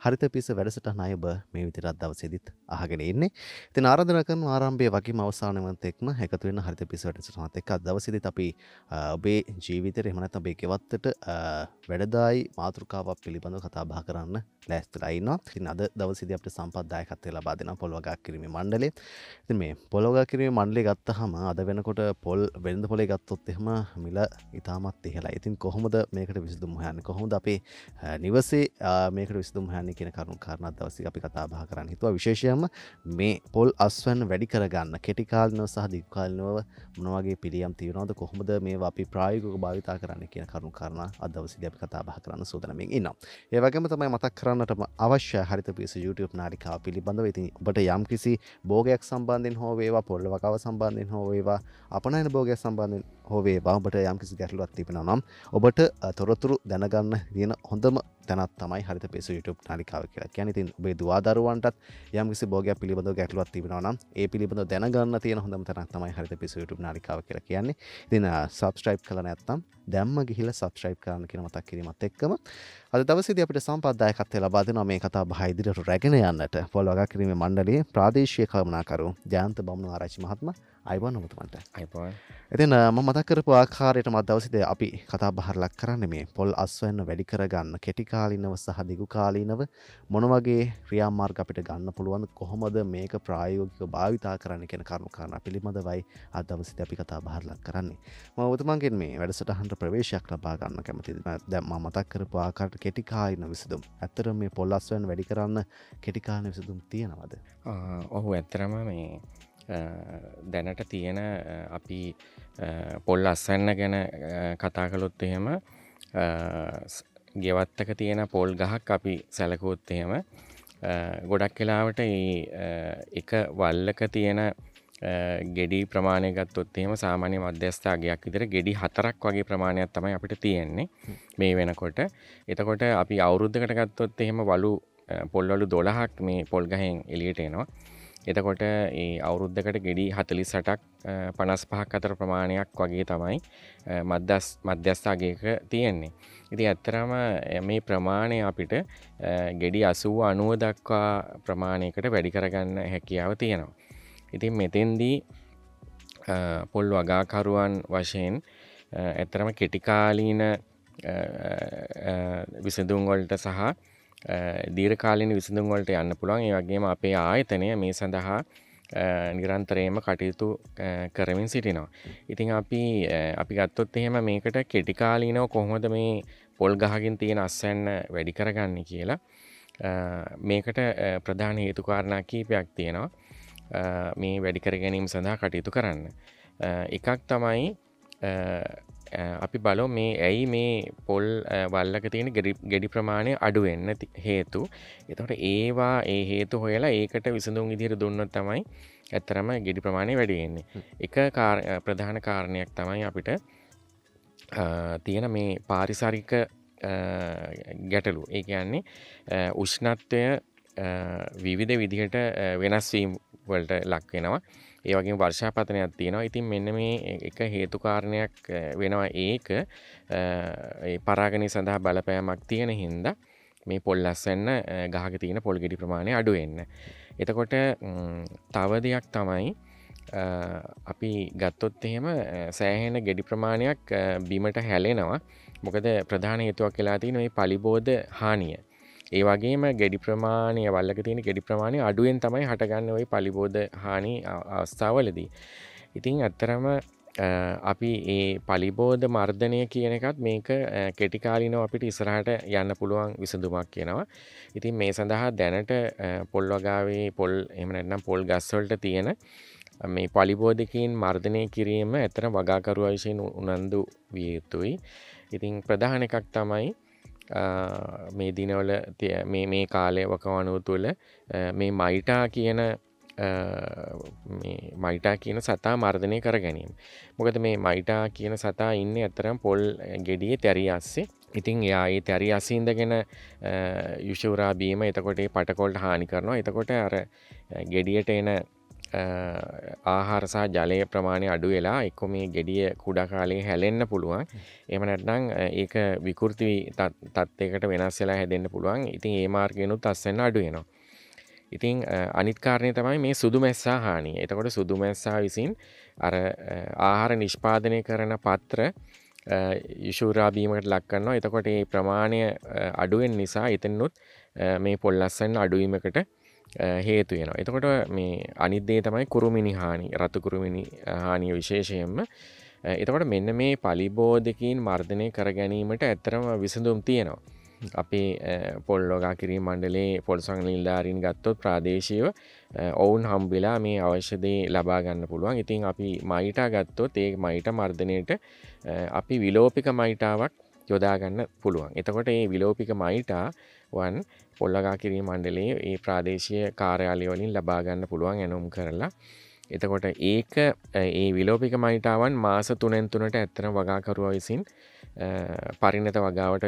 හරිත පිස වැඩසටහන අය ඔබ මේ විදිහට දවසේදීත් අහගෙන ඉන්නේ. ඉතින් ආරාධනා කරන ආරම්භයේ වගේම අවසාන වෙනත් එක්ම එකතු වෙන හරිත පිස වැඩසටහනත් එක්ක අද දවසේදීත් අපි ඔබේ ජීවිතේට එහෙම නැත්නම් ඔබේ ගෙවත්තට වැඩදායි මාතෘකාවක් පිළිබඳව කතා බහ කරන්න ලෑස්තිලා ඉන්නවා. ඉතින් අද දවසේදී අපිට සම්පත් දායකත්වය ලබා දෙනවා පොල් වගා කිරීමේ මණ්ඩලය. ඉතින් මේ පොල් වගා කිරීමේ මණ්ඩලය ගත්තාම අද වෙනකොට පොල් වෙළඳ පොලේ ගත්තොත් එහෙම මිල ඉතාමත් ඉහළයි. ඉතින් කොහොමද මේකට විසඳුම් හොයන්නේ? කොහොමද අපේ නිවසේ මේකට විසඳුම් හොයන්නේ කියන කරුණු කාරණා දවසේ අපි කතා බහ කරන්න හිතුවා. විශේෂයෙන්ම මේ පොල් අස්වැන්න වැඩි කරගන්න කෙටි කාලිනව සහ දීර්ඝ කාලිනව මොන වගේ පිළියම් තියෙනවද? කොහොමද මේවා අපි ප්‍රායෝගිකව භාවිතා කරන්න කියන කරුණු කාරණා අද දවසේදී අපි කතා බහ කරන්න සූදානම්ින් ඉන්නවා. ඒ වගේම තමයි මතක් කරන්නටම අවශ්‍ය හරිත පිස YouTube නාලිකාව පිළිබඳව. ඉතින් ඔබට යම්කිසි භෝගයක් සම්බන්ධයෙන් හෝ වේවා පොල් වගාව සම්බන්ධයෙන් හෝ වේවා අපනයන භෝගයක් සම්බන්ධයෙන් හෝ වේවා ඔබට යම්කිසි ගැටලුවක් තිබෙනවා නම් ඔබට තොරතුරු දැනගන්න තියෙන හොඳම තැනක් තමයි හරිත පිස YouTube නාලිකාව කියලා කියන්නේ. ඉතින් ඔබේ දුවා දරුවන්ටත් යම්කිසි භෝගයක් පිළිබඳව ගැටලුවක් තිබෙනවා නම් ඒ පිළිබඳව දැනගන්න තියෙන හොඳම තැනක් තමයි හරිත පිස YouTube නාලිකාව කියලා කියන්නේ. ඉතින් subscribe කළා නැත්නම් දැම්ම ගිහිල්ලා subscribe කරන්න කියන මතක් කිරීමත් එක්කම අද දවසේදී අපිට සම්පත්දායකත්වය ලබා දෙනවා මේ කතා බහ ඉදිරියට රැගෙන යන්නට පොල් වගා කිරීමේ මණ්ඩලයේ ප්‍රාදේශීය කළමනාකරු ජයන්ත බමුණු ආරච්චි මහත්මයා අයබෝන් ඔබතුමන්ට. අයිපෝන්. ඉතින් මම මතක් කරපු ආකාරයට මම දවසේදී අපි කතා බහ ලක් කරන්නේ මේ පොල් අස්වැන්න වැඩි කරගන්න කෙටි කාලිනව සහ දිගු කාලිනව මොන වගේ ක්‍රියාමාර්ග අපිට ගන්න පුළුවන්ද, කොහොමද මේක ප්‍රායෝගිකව භාවිතා කරන්න කියන කරුණු කාරණා පිළිබඳවයි අද දවසේදී අපි කතා බහ ලක් කරන්නේ. මම ඔබතුමන්ගෙන් මේ වැඩසටහනට ප්‍රවේශයක් ලබා ගන්න කැමතියි. දැන් මම මතක් කරපු ආකාරයට කෙටි කාලින විසඳුම්. ඇත්තටම මේ පොල් අස්වැන්න වැඩි කරන්න කෙටි කාලින විසඳුම් තියෙනවද? ඔහු ඇත්තරම මේ දැනට තියෙන අපි පොල් අස්වැන්න ගැන කතා කළොත් එහෙම ගෙවත්තක තියෙන පොල් ගහක් අපි සැලකුවොත් එහෙම ගොඩක් වෙලාවට එක වල්ලක තියෙන ගෙඩි ප්‍රමාණය ගත්තොත් එහෙම සාමාන්‍ය මධ්‍යස්ථ අගයක් විතර ගෙඩි 4ක් වගේ ප්‍රමාණයක් තමයි අපිට තියෙන්නේ මේ වෙනකොට. එතකොට අපි අවුරුද්දකට ගත්තොත් එහෙම පොල් වලු 12ක් මේ පොල් ගහෙන් එළියට එනවා. එතකොට ඒ අවුරුද්දකට ගෙඩි 48ක් 55ක් අතර ප්‍රමාණයක් වගේ තමයි මධ්‍යස්ථ අගයක තියෙන්නේ. ඉතින් ඇත්තරම මේ ප්‍රමාණය අපිට ගෙඩි 80 90 දක්වා ප්‍රමාණයකට වැඩි කරගන්න හැකියාව තියෙනවා. ඉතින් මෙතෙන්දී පොල් වගාකරුවන් වශයෙන් ඇත්තරම කෙටි කාලීන විසඳුම් වලට සහ දීර්ඝකාලීන විසඳුම් වලට යන්න පුළුවන්. ඒ වගේම අපේ ආයතනය මේ සඳහා නිරන්තරයෙන්ම කටයුතු කරමින් සිටිනවා. ඉතින් අපි ගත්තොත් එහෙම මේකට කෙටි කාලීනව කොහොමද මේ පොල් ගහකින් තියෙන අස්වැන්න වැඩි කරගන්නේ කියලා මේකට ප්‍රධාන හේතු කාරණා කීපයක් තියෙනවා මේ වැඩි කර ගැනීම සඳහා කටයුතු කරන්න. එකක් තමයි අපි බලමු මේ ඇයි මේ පොල් වල්ලක තියෙන ගෙඩි ප්‍රමාණය අඩු වෙන්න හේතු. එතකොට ඒ හේතු හොයලා ඒකට විසඳුම් විදිහට දුන්නොත් තමයි ඇත්තරම ගෙඩි ප්‍රමාණය වැඩි වෙන්නේ. එක ප්‍රධාන කාරණයක් තමයි අපිට තියෙන මේ පාරිසරික ගැටලු. ඒ කියන්නේ උෂ්ණත්වය විවිධ විදිහට වෙනස් වීම වලට ලක් වෙනවා. ඒ වගේම වර්ෂාපතනයක් තියෙනවා. ඉතින් මෙන්න මේ එක හේතු කාරණයක් වෙනවා. ඒක ඒ පරාගණය සඳහා බලපෑමක් තියෙන හින්දා මේ පොල් අස්වැන්න ගහක තියෙන පොල් ගෙඩි ප්‍රමාණය අඩු වෙන්න. එතකොට තව දෙයක් තමයි අපි ගත්තොත් එහෙම සෑහෙන ගෙඩි ප්‍රමාණයක් බිමට හැලෙනවා. මොකද ප්‍රධාන හේතුවක් වෙලා තියෙන මේ පලිබෝධ හානිය. ඒ වගේම ගෙඩි ප්‍රමාණය වල්ලක තියෙන ගෙඩි ප්‍රමාණය අඩුවෙන් තමයි හටගන්නේ ওই පලිබෝධ හානි අවස්ථාවවලදී. ඉතින් ඇත්තරම අපි ඒ පලිබෝධ මර්ධනය කියන එකත් මේක කෙටි කාලිනව අපිට ඉස්සරහට යන්න පුළුවන් විසඳුමක් කියනවා. ඉතින් මේ සඳහා දැනට පොල් වගාවේ පොල් එහෙම නැත්නම් පොල් ගස් වලට තියෙන මේ පලිබෝධකීන් මර්ධනය කිරීම ඇත්තට වගාකරුවා විසින් උනන්දු විය යුතුයි. ඉතින් ප්‍රධාන එකක් තමයි මේ දිනවල මේ කාලය වකවානුව තුළ මේ මයිටා කියන සතා මර්ධනය කර ගැනීම. මොකද මේ මයිටා කියන සතා ඉන්නේ ඇත්තරම් පොල් ගෙඩියේ තැරිය අස්සේ. ඉතින් එයා ඒ තැරිය අස්සේ ඉඳගෙන යුෂුරා බීම එතකොට ඒ පටකොල්ට හානි කරනවා. එතකොට අර ගෙඩියට එන ආහාර සහ ජලය ප්‍රමාණය අඩු වෙලා එක්ක මේ ගෙඩිය කුඩා කාලේ හැලෙන්න පුළුවන්. එහෙම නැත්නම් ඒක විකෘති තත්යකට වෙනස් වෙලා හැදෙන්න පුළුවන්. ඉතින් ඒ මාර්ගයෙන්ුත් අස්වැන්න අඩු වෙනවා. ඉතින් අනිත් කාරණය තමයි මේ සුදු මැස්සා හානිය. එතකොට සුදු මැස්සා විසින් අර ආහාර නිෂ්පාදනය කරන පත්‍ර යුෂුරා බීමකට ලක් කරනවා. එතකොට මේ ප්‍රමාණය අඩු වෙන නිසා එතනොත් මේ පොල් අස්වැන්න අඩුවීමකට හේතු වෙනවා. එතකොට මේ අනිත් දේ තමයි කුරුමිනි හානි, රතු කුරුමිනි හානිය විශේෂයෙන්ම. එතකොට මෙන්න මේ පලිබෝධකින් මර්ධනය කර ගැනීමට ඇත්තරම විසඳුම් තියෙනවා. අපේ පොල් වගා කිරීම මණ්ඩලයේ පොල් සංනිලධාරීන් ගත්තොත් ප්‍රාදේශීයව ඔවුන් හම්බෙලා මේ අවශ්‍ය දේ ලබා ගන්න පුළුවන්. ඉතින් අපි මයිටා ගත්තොත් ඒ මයිට මර්ධනයට අපි විලෝපික මයිටාවක් යොදා ගන්න පුළුවන්. එතකොට මේ විලෝපික මයිටා වන් පොල් වගා කිරීම මණ්ඩලයේ ඒ ප්‍රාදේශීය කාර්යාලය වලින් ලබා ගන්න පුළුවන් ඇනුම් කරලා. එතකොට ඒක ඒ විලෝපික මයිටාවන් මාස 3න් 3ට ඇත්තටම වගාකරුවා විසින් පරිණත වගාවට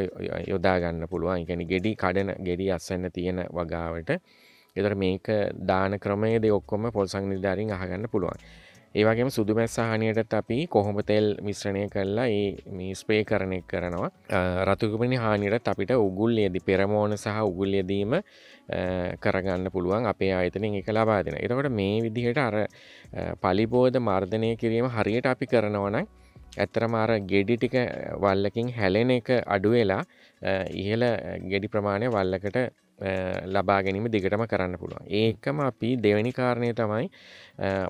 යොදා ගන්න පුළුවන්. ඒ කියන්නේ ගෙඩි කඩන ගෙඩි අස්වැන්න තියෙන වගාවට. ඒතර මේක දාන ක්‍රමයේදී ඔක්කොම පොල් සංනිලධාරීන් අහගන්න පුළුවන්. ඒ වගේම සුදු මැස්සා හානියටත් අපි කොහොඹ තෙල් මිශ්‍රණය කරලා මේ ස්ප්‍රේ කරන එක කරනවා. රතු කුරුමිනි හානියටත් අපිට උගුල්යේදී පෙරමෝන සහ උගුල්යේදීම කරගන්න පුළුවන් අපේ ආයතනයෙන් ඒක ලබා දෙනවා. එතකොට මේ විදිහට අර පලිබෝධ මර්ධනය කිරීම හරියට අපි කරනවා නම් ඇත්තරම අර ගෙඩි ටික වල්ලකින් හැලෙන එක අඩු වෙලා ඉහළ ගෙඩි ප්‍රමාණය වල්ලකට ලබා ගැනීම දිගටම කරන්න පුළුවන්. ඒකම අපි දෙවෙනි කාරණය තමයි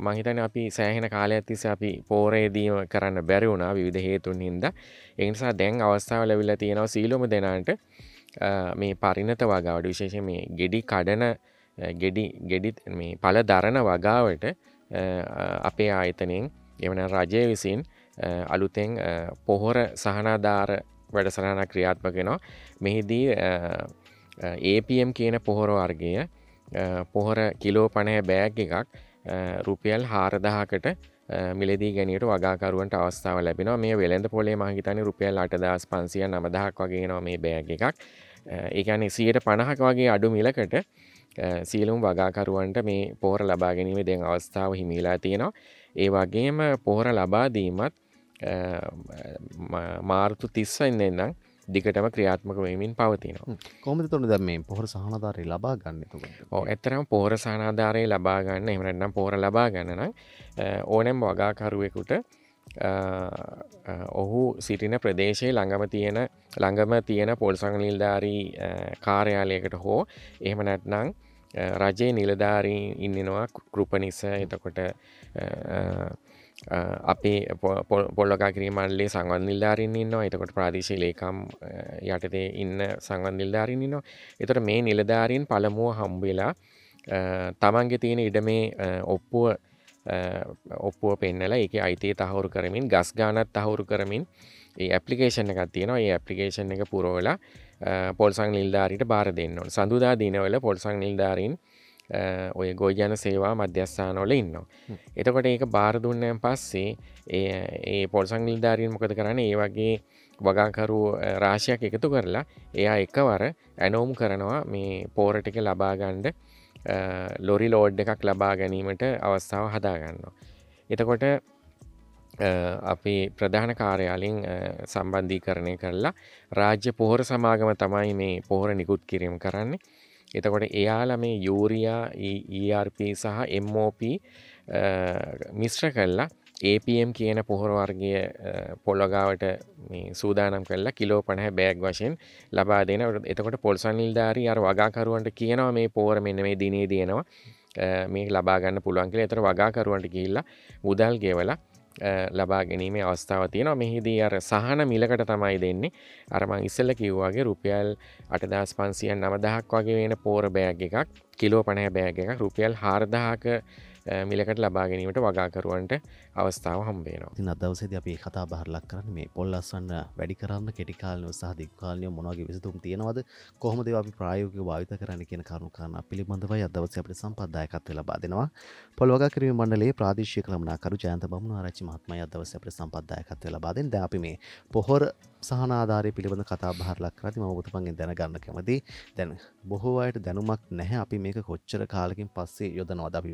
මම හිතන්නේ අපි සෑහෙන කාලයක් තිස්සේ අපි පෝරේදීම කරන්න බැරි වුණා විවිධ හේතුන් හින්දා. ඒ නිසා දැන් අවස්ථාව ලැබිලා තියෙනවා සීලොම දෙනාට මේ පරිණත වගාවට විශේෂයෙන් මේ ගෙඩි කඩන ගෙඩි මේ පළ දරන වගාවට අපේ ආයතනයෙන් එවන රජය විසින් අලුතෙන් පොහොර සහනාධාර වැඩසටහනක් ක්‍රියාත්මක වෙනවා. මෙහිදී APM කියන පොහොර වර්ගය පොහොර කිලෝ 50 බෑග් එකක් රුපියල් 4000කට මිලදී ගැනීමට වගාකරුවන්ට අවස්ථාව ලැබෙනවා. මේ වෙළඳ පොලේ මම හිතන්නේ රුපියල් 8500 9000ක් වගේ එනවා මේ බෑග් එකක්. ඒ කියන්නේ 150ක වගේ අඩු මිලකට සියලුම වගාකරුවන්ට මේ පොහොර ලබා ගැනීමේ දැන් අවස්ථාව හිමිලා තියෙනවා. ඒ වගේම පොහොර ලබා දීමත් මාර්තු 30 වෙනිදා ඉඳන් දිගටම ක්‍රියාත්මක වෙමින් පවතිනවා. කොහොමද එතකොට දැන් මේ පොහොර සහනාධාරය ලබා ගන්න එතකොට? ඔව් ඇත්තටම පොහොර සහනාධාරය ලබා ගන්න එහෙම නැත්නම් පොහොර ලබා ගන්න නම් ඕනෑම වගාකරුවෙකුට ඔහු සිටින ප්‍රදේශයේ ළඟම තියෙන පොල් සංනිලධාරී කාර්යාලයකට හෝ එහෙම නැත්නම් රජයේ නිලධාරීන් ඉන්නවා කෘපනිස එතකොට අපේ පොල් වගා කිරීම මණ්ඩලයේ සංවර්ධන නිලධාරීන් ඉන්නවා. එතකොට ප්‍රාදේශීය ලේකම් යටතේ ඉන්න සංවර්ධන නිලධාරීන් ඉන්නවා. එතකොට මේ නිලධාරීන් පළමුව හම්බ වෙලා තමන්ගේ තියෙන ඉඩමේ ඔප්පුව පෙන්නලා ඒකේ අයිතිය තහවුරු කරමින් ගස් ගානක් තහවුරු කරමින් ඒ ඇප්ලිකේෂන් එකක් තියෙනවා. ඒ ඇප්ලිකේෂන් එක පුරවලා පොල් සංනිලධාරීට බාර දෙන්න ඕන. සඳුදා දිනවල පොල් සංනිලධාරීන් ඔය ගෝජන සේවා මධ්‍යස්ථානවල ඉන්නවා. එතකොට ඒක බාර දුන්නන් පස්සේ ඒ පොල් සංනිලධාරීන් මොකද කරන්නේ? ඒ වගේ වගාකරු රාශියක් එකතු කරලා එයා එකවර ඇනෝම් කරනවා මේ පෝර ටික ලබා ගන්න ලොරි ලෝඩ් එකක් ලබා ගැනීමට අවස්ථාව හදා ගන්නවා. එතකොට අපි ප්‍රධාන කාර්යාලයෙන් සම්බන්ධීකරණය කරලා රාජ්‍ය පොහොර සමාගම තමයි මේ පොහොර නිකුත් කිරීම කරන්නේ. එතකොට එයාලා මේ යූරියා ERP සහ MOP මිශ්‍ර කරලා APM කියන පොහොර වර්ගය පොල් වගාවට මේ සූදානම් කරලා කිලෝ 50 බෑග් වශයෙන් ලබා දෙනවා. එතකොට පොල් සංනිලධාරී අර වගාකරුවන්ට කියනවා මේ පොහොර මෙන්න මේ දිනේදී එනවා මේක ලබා ගන්න පුළුවන් කියලා. ඒතර වගාකරුවන්ට ගිහිල්ලා මුදල් ගෙවලා ලබා ගැනීමේ අවස්ථාව තියෙනවා. මෙහිදී අර සහන මිලකට තමයි දෙන්නේ. අර මං ඉස්සෙල්ලා කිව්වා වගේ රුපියල් 8500 9000ක් වගේ වෙන පෝර බෑග් එකක් කිලෝ 50 බෑග් එකක් රුපියල් 4000ක මිලකට ලබා ගැනීමට වගාකරුවන්ට අවස්ථාව හම්බ වෙනවා. ඉතින් අද දවසේදී අපි කතා බහ ලක් කරන්නේ මේ පොල් අස්වැන්න වැඩි කරන්න කෙටි කාලිනව සහ දීර්ඝ කාලිනව මොන වගේ විසඳුම් තියෙනවද? කොහොමද ඒවා අපි ප්‍රායෝගිකව භාවිත කරන්න කියන කරුණු කාරණා පිළිබඳවයි අද දවසේ අපිට සම්පත්දායකත්වය ලබා දෙනවා. පොල් වගා කිරීම මණ්ඩලයේ ප්‍රාදේශීය කළමනාකරු ජයන්ත බමුණාරච්චි මහත්මයා අද දවසේ අපිට සම්පත්දායකත්වය ලබා දෙන්නේ. දැන් අපි මේ පොහොර සහනාධාරය පිළිබඳ කතා බහ ලක් කරද්දී මම ඔබතුමන්ගෙන් දැනගන්න කැමතියි. දැන් බොහෝ අයට දැනුමක් නැහැ අපි මේක කොච්චර කාලෙකින් පස්සේ යොදනවද අපි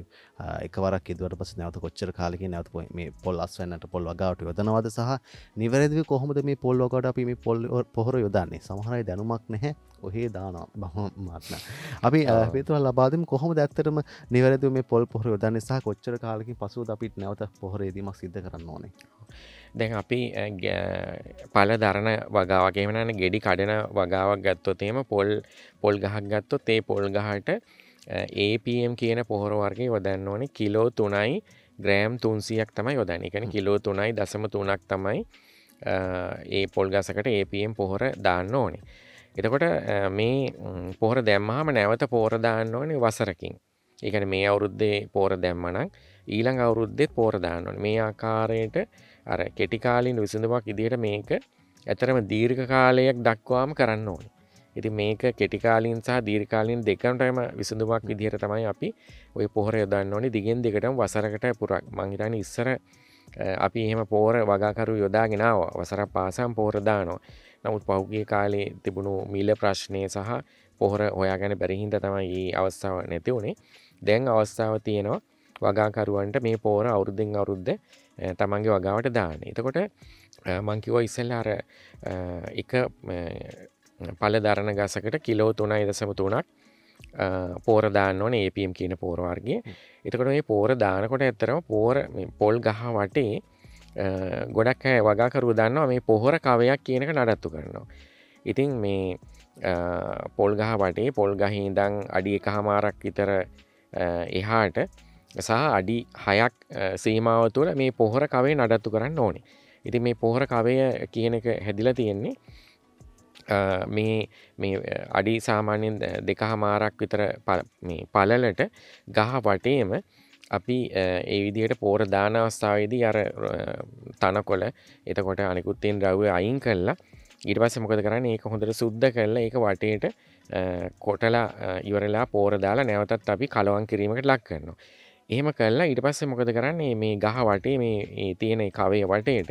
එකවරක් ඉදුවට පස්සේ නැවත කොච්චර කාලෙකින් නැවත මේ පොල් අස්වැන්නට පොල් වගාවට යොදනවද සහ නිවැරදිව කොහොමද මේ පොල් වගාවට අපි මේ පොල් පොහොර යොදන්නේ? සමහර අය දැනුමක් නැහැ. ඔහේ දානවා බහමාත්ම. අපි පිටුවල් ලබා දෙමු කොහොමද ඇත්තටම නිවැරදිව මේ පොල් පොහොර යොදන්නේ සහ කොච්චර කාලෙකින් පසුවද අපිට නැවත පොහොර යෙදීමක් සිදු කරන්න ඕනේ? දැන් අපි පල දරන වගාවක් එහෙම නැත්නම් ගෙඩි කඩන වගාවක් ගත්තොත් එහෙම පොල් ගහක් ගත්තොත් ඒ පොල් ගහට APM කියන පොහොර වර්ගය යොදන්න ඕනේ කිලෝ 3යි ග්‍රෑම් 300ක් තමයි යොදන්නේ. ඒ කියන්නේ කිලෝ 3.3ක් තමයි ඒ පොල් ගසකට APM පොහොර දාන්න ඕනේ. එතකොට මේ පොහොර දැම්මහම නැවත පොහොර දාන්න ඕනේ වසරකින්. ඒ කියන්නේ මේ අවුරුද්දේ පොහොර දැම්මනම් ඊළඟ අවුරුද්දෙත් පොහොර දාන්න ඕනේ. මේ ආකාරයට අර කෙටි කාලින විසඳුමක් විදිහට මේක ඇතරම දීර්ඝ කාලයක් දක්වාම කරන්න ඕනේ. ඉතින් මේක කෙටි කාලින් සහ දීර්ඝ කාලින් දෙකමටම විසඳුමක් විදිහට තමයි අපි ওই පොහොර යොදන්න ඕනේ. දිගින් දිගටම වසරකට පුරා මං හිතන්නේ ඉස්සර අපි එහෙම පොහොර වගාකරු යොදාගෙන ආවා. වසරක් පාසම් පොහොර දානවා. නමුත් පහුගිය කාලේ තිබුණු මිල ප්‍රශ්නය සහ පොහොර හොයාගන්න බැරි හින්දා තමයි මේ අවස්ථාව නැති වුනේ. දැන් අවස්ථාව තියෙනවා වගාකරුවන්ට මේ පොහොර අවුරුද්දෙන් අවුරුද්ද තමන්ගේ වගාවට දාන්න. එතකොට මං කිව්වා ඉස්සෙල්ලා අර එක පළ දරන ගසකට කිලෝ 3.3ක් පොහොර දාන්න ඕනේ APM කියන පොහොර වර්ගය. එතකොට මේ පොහොර දානකොට ඇත්තටම මේ පොල් ගහ වටේ ගොඩක් අය වගාකරුවෝ දන්නවා මේ පොහොර කවයක් කියන එක නඩත්තු කරනවා. ඉතින් මේ පොල් ගහ වටේ පොල් ගහේ ඉඳන් අඩි 1.5ක් විතර එහාට සහ අඩි 6ක් සීමාව තුළ මේ පොහොර කවය නඩත්තු කරන්න ඕනේ. ඉතින් මේ පොහොර කවය කියන එක හැදිලා තියෙන්නේ මේ අඩි සාමාන්‍යයෙන් 2.5ක් විතර මේ පළලට ගහ වටේම අපි ඒ විදිහට පොහොර දාන අවස්ථාවේදී අර තනකොළ එතකොට අනිකුත් තියෙන ද්‍රව්‍ය අයින් කළා ඊට පස්සේ මොකද කරන්නේ ඒක හොඳට සුද්ධ කරලා ඒක වටේට කොටලා ඉවරලා පොහොර දාලා නැවතත් අපි කලවම් කිරීමකට ලක් කරනවා. එහෙම කළා ඊට පස්සේ මොකද කරන්නේ මේ ගහ වටේ මේ තියෙන කවයේ වටේට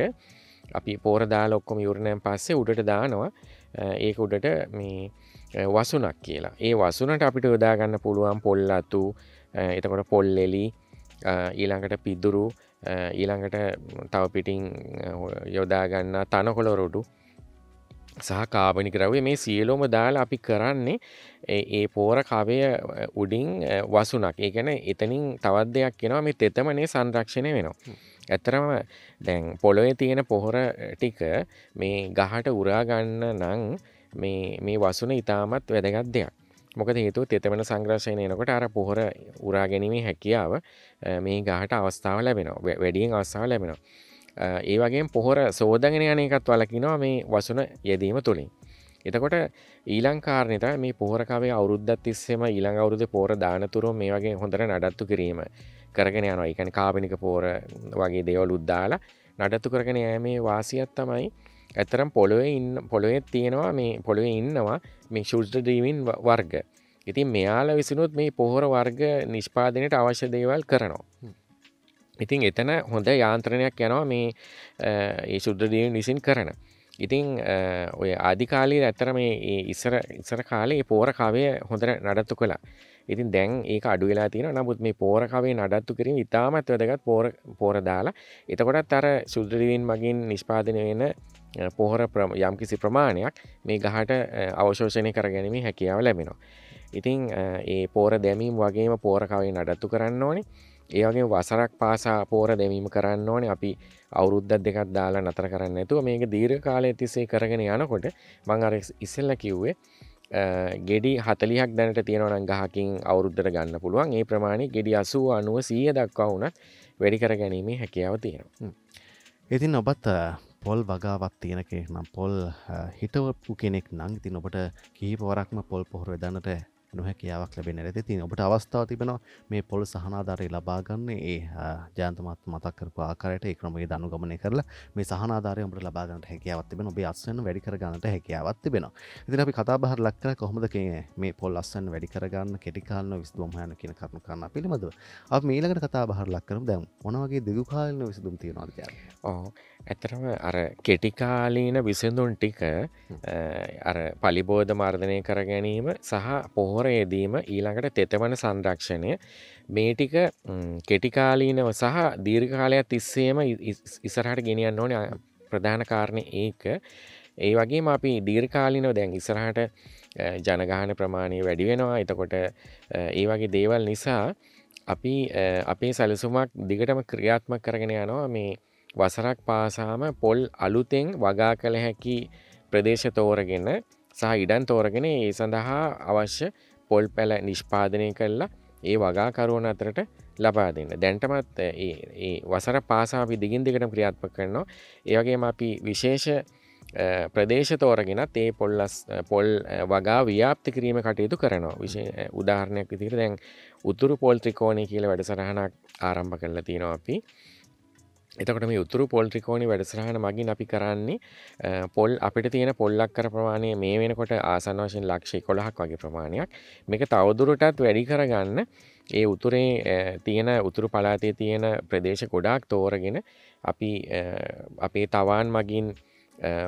අපි පොහොර දාලා ඔක්කොම ඉවරනන් පස්සේ උඩට දානවා ඒක උඩට මේ වසුනක් කියලා. ඒ වසුනට අපිට යොදා ගන්න පුළුවන් පොල් අතු එතකොට පොල් එලි ඊළඟට පිදුරු ඊළඟට තව පිටින් යොදා ගන්න තනකොළ රොඩු සහ කාබනික ද්‍රව්‍ය මේ සියලුම දාලා අපි කරන්නේ ඒ පොහොර කවය උඩින් වසුනක්. ඒ කියන්නේ එතනින් තවත් දෙයක් එනවා මේ තෙතමනේ සංරක්ෂණය වෙනවා. ඇත්තරම දැන් පොළොවේ තියෙන පොහොර ටික මේ ගහට උරා ගන්න නම් මේ වසුන ඉතාමත් වැදගත් දෙයක්. මොකද හේතුව තෙතමන සංරක්ෂණය එනකොට අර පොහොර උරා ගැනීමේ හැකියාව මේ ගහට අවස්ථාව ලැබෙනවා. වැඩියෙන් අවස්ථාව ලැබෙනවා. ඒ වගේම පොහොර සෝදගෙන යන එකත් වළකිනවා මේ වසුන යෙදීම තුළින්. එතකොට ඊළඟ කාරණේ තමයි මේ පොහොර කවයේ අවුරුද්දක් තිස්සේම ඊළඟ අවුරුද්දේ පොහොර දානතුරු මේ වගේ හොඳට නඩත්තු කිරීම කරගෙන යනවා. ඒ කියන්නේ කාබනික පොහොර වගේ දේවලුත් දාලා නඩත්තු කරගෙන යෑමේ වාසියක් තමයි ඇත්තරම් පොළොවේ තියෙනවා මේ පොළොවේ ඉන්නවා මේ ශුද්ධ ජීවීන් වර්ග. ඉතින් මෙයාලා විසිනුත් මේ පොහොර වර්ග නිෂ්පාදනයට අවශ්‍ය දේවල් කරනවා. ඉතින් එතන හොඳ යාන්ත්‍රණයක් යනවා මේ ඒ ශුද්ධ ජීවීන් විසින් කරන. ඉතින් ඔය ආදි කාලේ ඇත්තට මේ ඉස්සර කාලේ මේ පොහොර කවය හොඳට නඩත්තු කළා. ඉතින් දැන් ඒක අඩු වෙලා තියෙනවා. නමුත් මේ පොහොර කවයේ නඩත්තු කිරීම ඉතාමත් වැදගත් පොහොර දාලා. එතකොටත් අර ශුද්ධ ජීවීන් මගින් නිෂ්පාදනය වෙන පොහොර යම්කිසි ප්‍රමාණයක් මේ ගහට අවශෝෂණය කරගැනීමේ හැකියාව ලැබෙනවා. ඉතින් ඒ පොහොර දැමීම වගේම පොහොර කවයේ නඩත්තු කරන්න ඕනේ. ඒ වගේම වසරක් පාසා පොහොර දැමීම කරන්න ඕනේ. අපි අවුරුද්දක් දෙකක් දාලා නතර කරන්න නැතුව මේක දීර්ඝ කාලයක් තිස්සේ කරගෙන යනකොට මම අර ඉස්සෙල්ලා කිව්වේ ගෙඩි 40ක් දැනට තියෙනවා නම් ගහකින් අවුරුද්දට ගන්න පුළුවන්. ඒ ප්‍රමාණය ගෙඩි 80 90 100 දක්වා වුණත් වැඩි කර ගැනීමේ හැකියාව තියෙනවා. ඉතින් ඔබත් පොල් වගාවක් තියෙන කෙනෙක් නම් පොල් හිටවපු කෙනෙක් නම් ඉතින් ඔබට කීප වරක්ම පොල් පොහොර යදන්නට නොහැකියාවක් ලැබෙන්නේ නැති. ඉතින් ඔබට අවස්ථාව තිබෙනවා මේ පොල් සහනාධාරය ලබා ගන්න ඒ ජයන්ත මතක් කරපු ආකාරයට ඒ ක්‍රමයේ අනුගමනය කරලා මේ සහනාධාරය ඔබට ලබා ගන්නට හැකියාවක් තිබෙනවා. ඔබේ අස්වැන්න වැඩි කර ගන්නට හැකියාවක් තිබෙනවා. ඉතින් අපි කතා බහට ලක් කරලා කොහොමද මේ පොල් අස්වැන්න වැඩි කර ගන්න කෙටි කාලින විසඳුම් හොයන්න කියන කරුණු කාරණා පිළිබඳව අපි ඊළඟට කතා බහට ලක් කරමු. දැන් මොන වගේ දීර්ඝ කාලින විසඳුම් තියෙනවද කියලා? ඔව් ඇත්තටම අර කෙටි කාලීන විසඳුම් ටික අර පලිබෝධ මර්ධනය කර ගැනීම සහ පොහොර පොහොරයේදීම ඊළඟට තෙතමන සංරක්ෂණය මේ ටික කෙටිකාලීනව සහ දීර්ඝකාලයක් තිස්සේම ඉස්සරහට ගෙනියන්න ඕනේ ප්‍රධාන කාරණේ ඒක. ඒ වගේම අපි දීර්ඝකාලීනව දැන් ඉස්සරහට ජනගහන ප්‍රමාණය වැඩි වෙනවා. එතකොට ඒ වගේ දේවල් නිසා අපි අපේ සැලසුමක් දිගටම ක්‍රියාත්මක කරගෙන යනවා මේ වසරක් පාසාම පොල් අලුතෙන් වගා කළ හැකි ප්‍රදේශ තෝරගෙන සහ ඉඩම් තෝරගෙන ඒ සඳහා අවශ්‍ය පොල් පැල නිෂ්පාදනය කළා ඒ වගාකරුවන් අතරට ලබා දෙන්න. දැන්ටමත් ඒ වසර පාසා අපි දිගින් දිගටම ක්‍රියාත්මක කරනවා. ඒ වගේම අපි විශේෂ ප්‍රදේශ තෝරගෙනත් ඒ පොල් වගා ව්‍යාප්ති කිරීම කටයුතු කරනවා. උදාහරණයක් විදිහට දැන් උතුරු පොල් ත්‍රිකෝණය කියලා වැඩසටහනක් ආරම්භ කරලා තියෙනවා අපි. එතකොට මේ උතුරු පොල් ත්‍රිකෝණී වැඩසටහන මගින් අපි කරන්නේ පොල් අපිට තියෙන පොල් අක්කර ප්‍රමාණය මේ වෙනකොට ආසන්න වශයෙන් ලක්ෂ 11ක් වගේ ප්‍රමාණයක්. මේක තවදුරටත් වැඩි කරගන්න ඒ උතුරේ තියෙන උතුරු පළාතේ තියෙන ප්‍රදේශ ගොඩාක් තෝරගෙන අපි අපේ තවාන් මගින්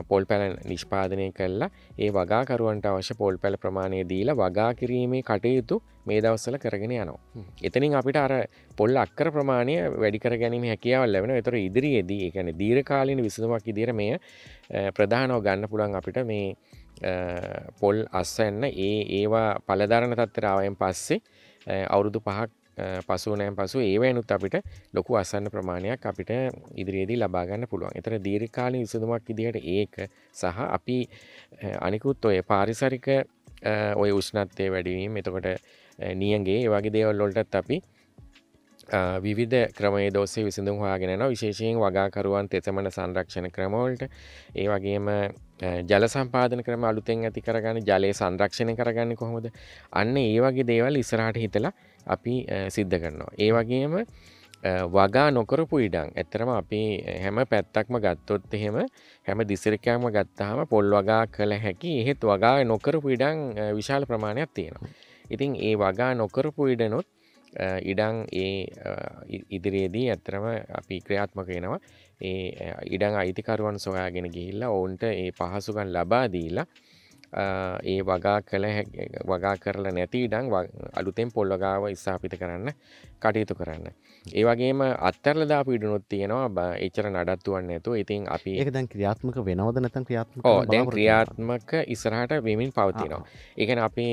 පොල් පැල නිෂ්පාදනය කළා ඒ වගාකරුවන්ට අවශ්‍ය පොල් පැල ප්‍රමාණය දීලා වගා කිරීමේ කටයුතු මේ දවස්වල කරගෙන යනවා. එතනින් අපිට අර පොල් අක්කර ප්‍රමාණය වැඩි කර ගැනීම හැකියාව ලැබෙනවා. ඒතර ඉදිරියේදී ඒ කියන්නේ දීර්ඝකාලීන විසඳුමක් විදිහට මේ ප්‍රධානව ගන්න පුළුවන් අපිට මේ පොල් අස්වැන්න ඒවා පළදරන තත්ත්වයට ආවයින් පස්සේ අවුරුදු 5ක් පසුවනෑන් පසු ඒවැනුත් අපිට ලොකු අසන්න ප්‍රමාණයක් අපිට ඉදිරියේදී ලබා ගන්න පුළුවන්. ඒතර දීර්ඝකාලීන විසඳුමක් විදිහට ඒක සහ අපි අනිකුත් ඔය පාරිසරික ඔය උෂ්ණත්වය වැඩි වීම එතකොට නියඟේ ඒ වගේ දේවල් වලටත් අපි විවිධ ක්‍රමයේ ඔස්සේ විසඳුම් හොයාගෙන යනවා. විශේෂයෙන් වගාකරුවන් තෙතමන සංරක්ෂණ ක්‍රම වලට ඒ වගේම ජල සම්පාදන ක්‍රම අලුතෙන් ඇති කරගන්න ජලය සංරක්ෂණය කරගන්නේ කොහොමද? අන්න ඒ වගේ දේවල් ඉස්සරහට හිතලා අපි සිද්ධ කරනවා. ඒ වගේම වගා නොකරපු ඉඩම් ඇත්තරම අපි හැම පැත්තක්ම ගත්තොත් එහෙම හැම දිසිරිකයක්ම ගත්තාම පොල් වගා කළ හැකි එහෙත් වගා නොකරපු ඉඩම් විශාල ප්‍රමාණයක් තියෙනවා. ඉතින් ඒ වගා නොකරපු ඉඩනොත් ඉඩම් ඉදිරියේදී ඇත්තරම අපි ක්‍රියාත්මක වෙනවා. ඒ ඉඩම් අයිතිකරුවන් සොයාගෙන ගිහිල්ලා ඔවුන්ට ඒ පහසුකම් ලබා දීලා ඒ වගා කරලා නැති ඉඩම් අලුතෙන් පොල් වගාව ස්ථාපිත කරන්න කටයුතු කරන්න. ඒ වගේම අත්හැරලා දාපු ඉඩනුත් තියෙනවා එච්චර නඩත්තුවක් නැතුව. ඉතින් අපි ඒක දැන් ක්‍රියාත්මක වෙනවද නැත්නම් ක්‍රියාත්මක දැන් ක්‍රියාත්මක ඉස්සරහට වෙමින් පවතිනවා. ඒ කියන්නේ අපි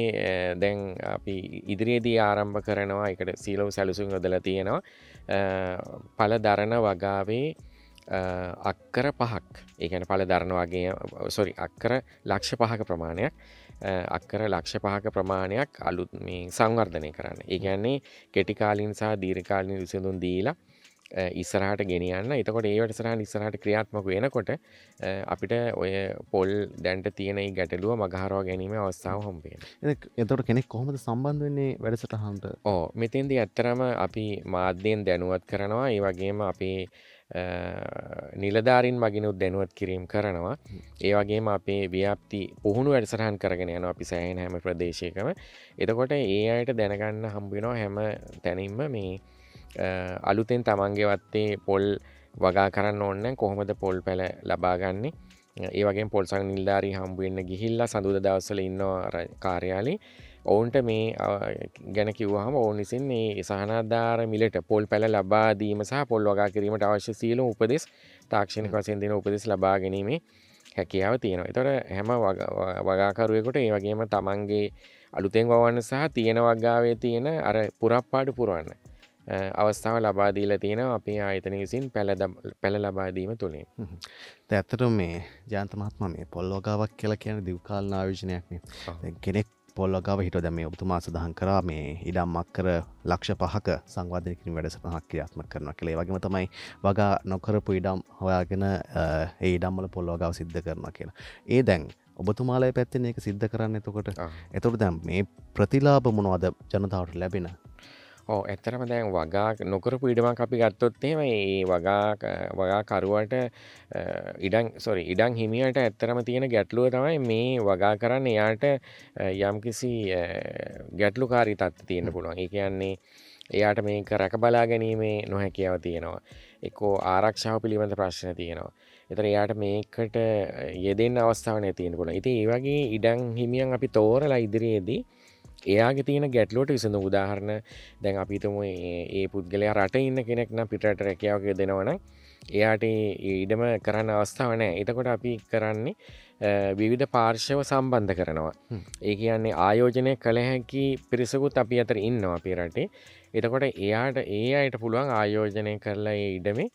දැන් අපි ඉදිරියේදී ආරම්භ කරනවා. ඒකට සීලව සැලසුම් යොදලා තියෙනවා. පළ දරන වගාවේ අක්කර 5ක් ඒ කියන්නේ පළ දරන වගේ අක්කර ලක්ෂ 5ක ප්‍රමාණයක් අක්කර ලක්ෂ 5ක ප්‍රමාණයක් අලුත් මේ සංවර්ධනය කරන්න. ඒ කියන්නේ කෙටි කාලීන සහ දීර්ඝ කාලීන විසඳුම් දීලා ඉස්සරහට ගෙනියන්න. එතකොට ඒ වැඩසටහන ඉස්සරහට ක්‍රියාත්මක වෙනකොට අපිට ඔය පොල් දැන්ට තියෙන මේ ගැටලුව මගහරවා ගැනීමේ අවස්ථාව හම්බ වෙනවා. එතකොට කෙනෙක් කොහොමද සම්බන්ධ වෙන්නේ වැඩසටහනට? මෙතෙන්දී ඇත්තරම අපි මාධ්‍යයෙන් දැනුවත් කරනවා. ඒ වගේම අපේ නිලධාරීන් මගිනුත් දැනුවත් කිරීම කරනවා. ඒ වගේම අපේ ව්‍යාප්ති පුහුණු වැඩසටහන් කරගෙන යනවා අපි සෑහෙන හැම ප්‍රදේශයකම. එතකොට ඒ අයට දැනගන්න හම්බ වෙනවා හැම තැනින්ම මේ අලුතෙන් තමන්ගේ වත්තේ පොල් වගා කරන්න ඕන කොහොමද පොල් පැල ලබා ගන්නේ. ඒ වගේම පොල් සංඝ නිලධාරී හම්බ වෙන්න ගිහිල්ලා සඳුදා දවස්වල ඉන්නවා කාර්යාලේ. ඔවුන්ට මේ ගැන කිව්වහම ඔවුන් විසින් මේ සහනාධාර මිලට පොල් පැල ලබා දීම සහ පොල් වගා කිරීමට අවශ්‍ය සියලුම උපදෙස් තාක්ෂණික වශයෙන් දෙන උපදෙස් ලබා ගැනීමේ හැකියාව තියෙනවා. ඒතර හැම වගාකරුවෙකුට ඒ වගේම තමන්ගේ අලුතෙන් වවන්න සහ තියෙන වගාවේ තියෙන අර පුරප්පාඩු පුරවන්න අවස්ථාව ලබා දීලා තියෙනවා අපේ ආයතනය විසින් පැල ලබා දීම තුලින්. ඇත්තටම මේ ජයන්ත මහත්මයා මේ පොල් වගාවක් කියලා කියන්නේ දිව්කාලීන ආයෝජනයක් නේ. දැන් කෙනෙක් පොල් වගාව හිතුවා දැන් මේ ඔබතුමා සඳහන් කරා මේ ඉඩම් අක්කර ලක්ෂ 5ක සංවර්ධනය කිරීම වැඩසටහනක් ක්‍රියාත්මක කරනවා කියලා. ඒ වගේම තමයි වගා නොකරපු ඉඩම් හොයාගෙන ඒ ඉඩම් වල පොල් වගාව සිද්ධ කරනවා කියලා. ඒ දැන් ඔබතුමාලා පැත්තෙන් ඒක සිද්ධ කරන්න එතකොට දැන් මේ ප්‍රතිලාභ මොනවද ජනතාවට ලැබෙන? ඇත්තරම දැන් වගා නොකරපු ඉඩමක් අපි ගත්තොත් එහෙම ඒ වගාකරුවට ඉඩම් හිමියට ඇත්තරම තියෙන ගැටලුව තමයි මේ වගා කරන්න එයාට යම්කිසි ගැටලුකාරී තත්ත්ව තියෙන්න පුළුවන්. ඒ කියන්නේ එයාට මේක රැක බලා ගැනීමේ නොහැකියාව තියෙනවා. එක්කෝ ආරක්ෂාව පිළිබඳ ප්‍රශ්න තියෙනවා. ඒතර එයාට මේකට යෙදෙන්න අවස්ථාවක් නැති වෙන්න පුළුවන්. ඉතින් ඒ වගේ ඉඩම් හිමියන් අපි තෝරලා ඉදිරියේදී එයාගේ තියෙන ගැටලුවට විසඳ උදාහරණ දැන් අපි හිතමු ඒ පුද්ගලයා රටේ ඉන්න කෙනෙක් නම් පිටරට රැකියාවක දෙනවනම් එයාට ඉඩම කරන්න අවස්ථාව නැහැ. එතකොට අපි කරන්නේ විවිධ පාර්ශව සම්බන්ධ කරනවා. ඒ කියන්නේ ආයෝජනය කළ හැකි පිරිසකුත් අපි අතර ඉන්නවා අපේ රටේ. එතකොට එයාට ඒ අයට පුළුවන් ආයෝජනය කරලා ඒ ඉඩමේ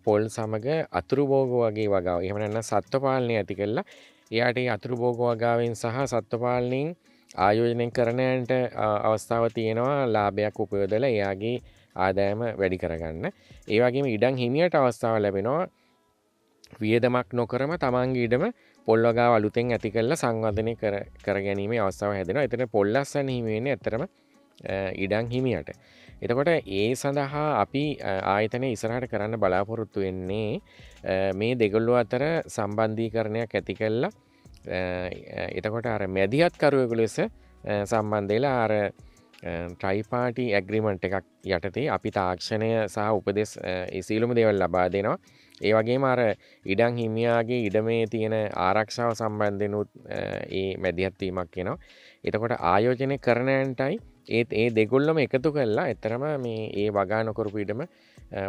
පොල් සමග අතුරු භෝග වගේ වගාව. එහෙම නැත්නම් සත්ත්ව පාලනය ඇති කළා. එයාට ඒ අතුරු භෝග වගාවෙන් සහ සත්ත්ව පාලනයෙන් ආයෝජනය කරනයන්ට අවස්ථාව තියෙනවා ලාභයක් උපයෝදලා එයාගේ ආදායම වැඩි කරගන්න. ඒ වගේම ඉඩම් හිමියට අවස්ථාව ලැබෙනවා වියදමක් නොකරම තමන්ගේ ඉඩම පොල් වගාව අලුතෙන් ඇති කරලා සංවර්ධනය කර ගැනීමේ අවස්ථාව හැදෙනවා. එතන පොල් අස්සන්න හිමි වෙන්නේ ඇත්තටම ඉඩම් හිමියට. එතකොට ඒ සඳහා අපි ආයතනය ඉස්සරහට කරන්න බලාපොරොත්තු වෙන්නේ මේ දෙගොල්ලෝ අතර සම්බන්ධීකරණයක් ඇති කළා. එතකොට අර මැදිහත් කරුවෙකු ලෙස සම්බන්ධ වෙලා අර ට්‍රයිපාටි ඇග්‍රීමන්ට් එකක් යටතේ අපි තාක්ෂණය සහ උපදෙස් ඒ සියලුම දේවල් ලබා දෙනවා. ඒ වගේම අර ඉඩම් හිමියාගේ ඉඩමේ තියෙන ආරක්ෂාව සම්බන්ධෙනුත් ඒ මැදිහත් වීමක් වෙනවා. එතකොට ආයෝජනය කරනයන්ටයි ඒ දෙගොල්ලම එකතු කරලා එතරම් මේ ඒ වගා නොකරපු ඉඩම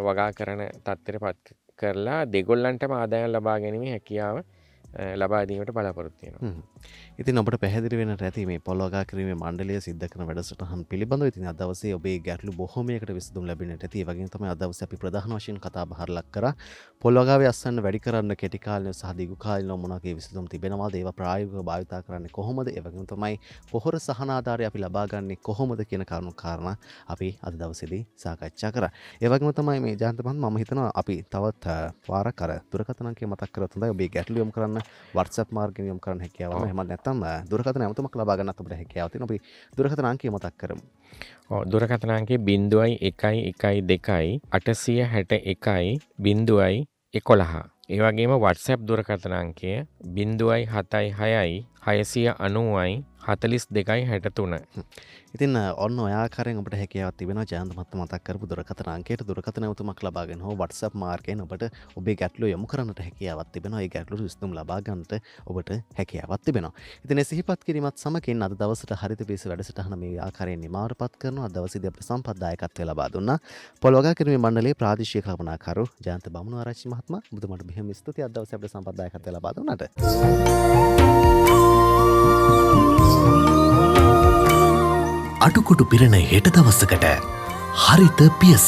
වගා කරන තත්ත්වයටපත් කරලා දෙගොල්ලන්ටම ආදායම් ලබා ගැනීමේ හැකියාව ලබා දීමට බලාපොරොත්තු වෙනවා. ඉතින් ඔබට පැහැදිලි වෙන්නට ඇති මේ පොල් වගා කිරීමේ මණ්ඩලය සිද්ධ කරන වැඩසටහන් පිළිබඳව. ඉතින් අද දවසේ ඔබේ ගැටලු බොහෝමයකට විසඳුම් ලැබෙන්නට ඇති. ඒ වගේම තමයි අද දවසේ අපි ප්‍රධාන වශයෙන් කතා බහට ලක් කරා පොල් වගාවේ අස්සන්න වැඩි කරන්න කෙටි කාලිනව සහ දීර්ඝ කාලිනව මොනවාගේ විසඳුම් තිබෙනවාද? ඒවා ප්‍රායෝගිකව භාවිතා කරන්නේ කොහොමද? ඒ වගේම තමයි පොහොර සහනාධාරය අපි ලබා ගන්නේ කොහොමද කියන කාරණා අපි අද දවසේදී සාකච්ඡා කරා. ඒ වගේම තමයි මේ ජයන්ත මහත්මයා මම හිතනවා අපි තවත් වාරක් අර දුරකථන අංකය මතක් කරලා හොඳයි. ඔබේ ගැටලු යොමු කරන්න WhatsApp මාර්ගයෙන් යොමු කරන්න හැකියාව. එහෙම නැත්නම් දුරකථන ඇමතුමක් ලබා ගන්නත් අපිට හැකියාව තියෙනවා. අපි දුරකථන අංකය මතක් කරමු. දුරකථන අංකය 0112 861 011. ඒ වගේම WhatsApp දුරකථන අංකය 076 690 4263. ඉතින් ඔන්න ඔය ආකාරයෙන් ඔබට හැකියාවක් තිබෙනවා ජයන්ත මහත්මයා මතක් කරපු දුරකථන අංකයට දුරකථන ඇමතුමක් ලබාගෙන හෝ WhatsApp මාර්ගයෙන් ඔබට ඔබේ ගැටලුව යොමු කරන්නට හැකියාවක් තිබෙනවා. ඒ ගැටලුවට විසඳුම් ලබා ගන්නට ඔබට හැකියාවක් තිබෙනවා. ඉතින් ඒ සිහිපත් කිරීමත් සමගින් අද දවසට හරිත පිස වැඩසටහන මේ ආකාරයෙන් නිමාවටපත් කරනවා. අද දවසේදී අපේ සම්පත්දායකත්වය ලබා දුන්නා පොල් වගා කිරීමේ මණ්ඩලයේ ප්‍රාදේශීය කළමනාකරු ජයන්ත බමුණාරච්චි මහත්මයා. ඔබතුමාට බෙහෙම ස්තුතියි අද දවසේ අපේ සම්පත්දායකත්වය ලබා දුන්නාට. අටුකොටු පිරෙන හෙට දවසකට හරිත පියස